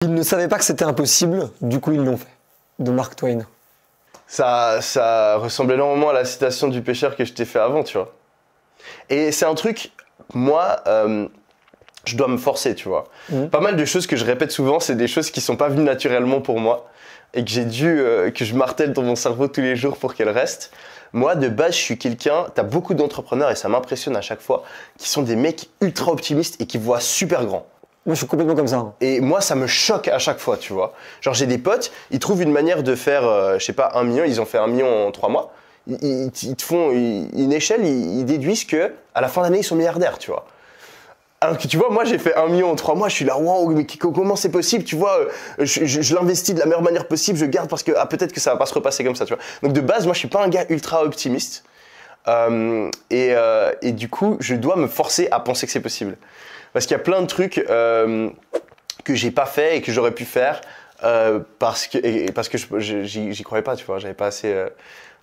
Ils ne savaient pas que c'était impossible, du coup ils l'ont fait. De Mark Twain. Ça ressemble énormément à la citation du pêcheur que je t'ai fait avant, tu vois. Et c'est un truc, moi, je dois me forcer, tu vois. Pas mal de choses que je répète souvent, c'est des choses qui sont pas venues naturellement pour moi et que j'ai dû, que je martèle dans mon cerveau tous les jours pour qu'elles restent. Moi, de base, je suis quelqu'un, t'as beaucoup d'entrepreneurs et ça m'impressionne à chaque fois, qui sont des mecs ultra optimistes et qui voient super grand. Moi, je suis complètement comme ça. Et moi, ça me choque à chaque fois, tu vois. Genre, j'ai des potes, ils trouvent une manière de faire, je sais pas, 1 million, ils ont fait 1 million en 3 mois. Ils te font une échelle, ils déduisent que à la fin de l'année, ils sont milliardaires, tu vois. Alors que tu vois, moi, j'ai fait 1 million en 3 mois, je suis là, waouh, mais comment c'est possible, tu vois, je l'investis de la meilleure manière possible, je garde parce que peut-être que ça va pas se repasser comme ça, tu vois. Donc, de base, moi, je suis pas un gars ultra optimiste. Et du coup, je dois me forcer à penser que c'est possible. Parce qu'il y a plein de trucs que j'ai pas fait et que j'aurais pu faire parce que j'y croyais pas, tu vois. J'avais pas assez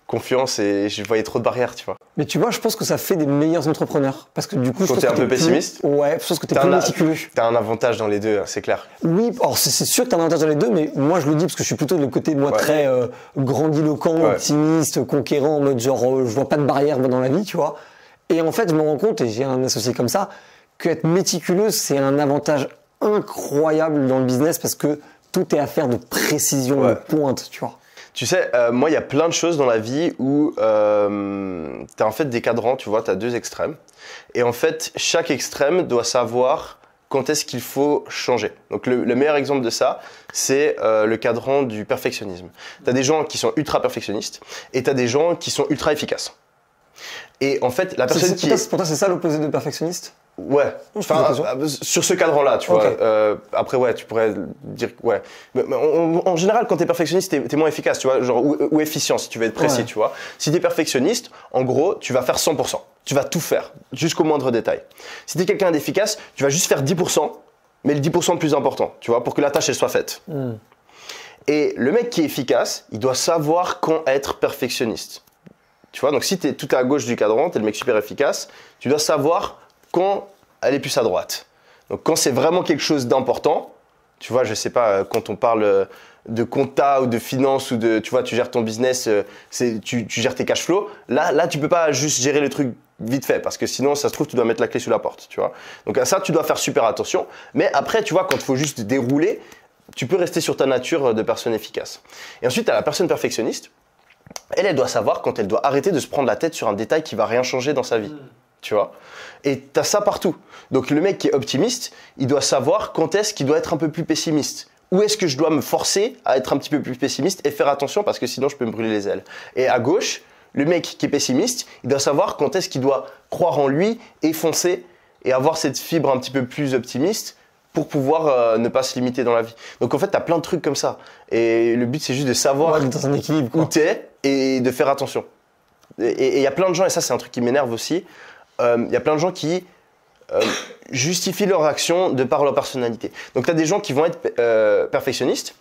confiance et je voyais trop de barrières, tu vois. Mais tu vois, je pense que ça fait des meilleurs entrepreneurs. Parce que du coup, je Quand pense t'es que un peu pessimiste, ouais, je pense que t'es plus méticuleux. T'as un avantage dans les deux, c'est clair. Oui, alors c'est sûr que t'as un avantage dans les deux, mais moi je le dis parce que je suis plutôt de le côté, moi, très grandiloquent, optimiste, conquérant, en mode genre, je vois pas de barrière dans la vie, tu vois. Et en fait, je me rends compte, et j'ai un associé comme ça, qu'être méticuleux, c'est un avantage incroyable dans le business parce que tout est affaire de précision, de pointe, tu vois. Tu sais, moi, il y a plein de choses dans la vie où tu as en fait des cadrans, tu vois, tu as 2 extrêmes. Et en fait, chaque extrême doit savoir quand est-ce qu'il faut changer. Donc, le meilleur exemple de ça, c'est le cadran du perfectionnisme. Tu as des gens qui sont ultra perfectionnistes et tu as des gens qui sont ultra efficaces. Et en fait, la personne qui... Pour toi, c'est ça l'opposé de perfectionniste ? Ouais, enfin, sur ce cadran-là, tu vois. Après, ouais, tu pourrais dire, ouais. Mais en général, quand t'es perfectionniste, t'es moins efficace, tu vois, genre, ou efficient, si tu veux être précis, tu vois. Si t'es perfectionniste, en gros, tu vas faire 100%. Tu vas tout faire, jusqu'au moindre détail. Si t'es quelqu'un d'efficace, tu vas juste faire 10%, mais le 10% le plus important, tu vois, pour que la tâche, elle soit faite. Et le mec qui est efficace, il doit savoir quand être perfectionniste. Tu vois, donc si t'es tout à gauche du cadran, t'es le mec super efficace, tu dois savoir quand aller plus à droite. Donc quand c'est vraiment quelque chose d'important, tu vois, je sais pas, quand on parle de compta ou de finance ou de, tu vois, tu gères ton business, tu gères tes cash flows, là tu peux pas juste gérer le truc vite fait parce que sinon ça se trouve tu dois mettre la clé sous la porte, tu vois. Donc à ça tu dois faire super attention, mais après tu vois quand il faut juste dérouler, tu peux rester sur ta nature de personne efficace. Et ensuite tu as la personne perfectionniste, elle doit savoir quand elle doit arrêter de se prendre la tête sur un détail qui va rien changer dans sa vie. Tu vois. Et tu as ça partout. Donc le mec qui est optimiste, il doit savoir quand est-ce qu'il doit être un peu plus pessimiste. Où est-ce que je dois me forcer à être un petit peu plus pessimiste et faire attention parce que sinon je peux me brûler les ailes. Et à gauche, le mec qui est pessimiste, il doit savoir quand est-ce qu'il doit croire en lui et foncer et avoir cette fibre un petit peu plus optimiste pour pouvoir ne pas se limiter dans la vie. Donc en fait, tu as plein de trucs comme ça. Et le but, c'est juste de savoir dans un équilibre, où tu es et de faire attention. Et il y a plein de gens, et ça c'est un truc qui m'énerve aussi, il y a plein de gens qui justifient leur action de par leur personnalité. Donc tu as des gens qui vont être perfectionnistes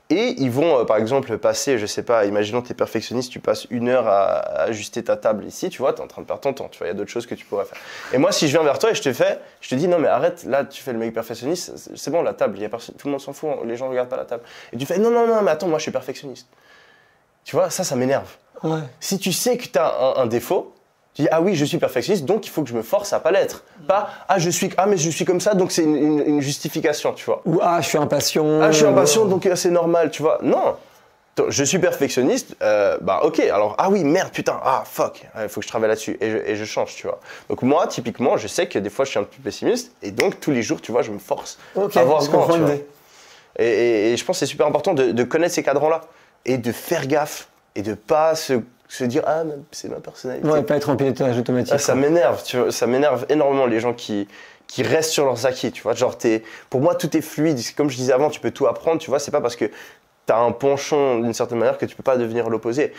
et ils vont par exemple passer, je sais pas, imaginons que tu es perfectionniste, tu passes 1 heure à ajuster ta table ici, tu vois, tu es en train de perdre ton temps, tu vois, il y a d'autres choses que tu pourrais faire. Et moi si je viens vers toi et je te dis non mais arrête, là tu fais le mec perfectionniste, c'est bon la table, y a personne, tout le monde s'en fout, les gens regardent pas la table. Et tu fais non mais attends, moi je suis perfectionniste. Tu vois, ça m'énerve. Ouais. Si tu sais que tu as un défaut, tu dis ah oui je suis perfectionniste donc il faut que je me force à pas l'être. Pas mais je suis comme ça donc c'est une justification, tu vois. Ou je suis impatient. Je suis impatient donc c'est normal, tu vois. Non, je suis perfectionniste, ok alors oui merde putain fuck, il faut que je travaille là-dessus et je change, tu vois. Donc moi typiquement je sais que des fois je suis un peu pessimiste et donc tous les jours tu vois je me force à avoir ce grand, tu vois. Et je pense que c'est super important de connaître ces cadrans-là et de faire gaffe et de pas se dire c'est ma personnalité. Ouais, pas être en pilotage automatique. Ça m'énerve, tu vois, ça m'énerve énormément les gens qui restent sur leurs acquis, tu vois. Genre pour moi tout est fluide, comme je disais avant, tu peux tout apprendre, tu vois, c'est pas parce que tu as un penchant d'une certaine manière que tu peux pas devenir l'opposé.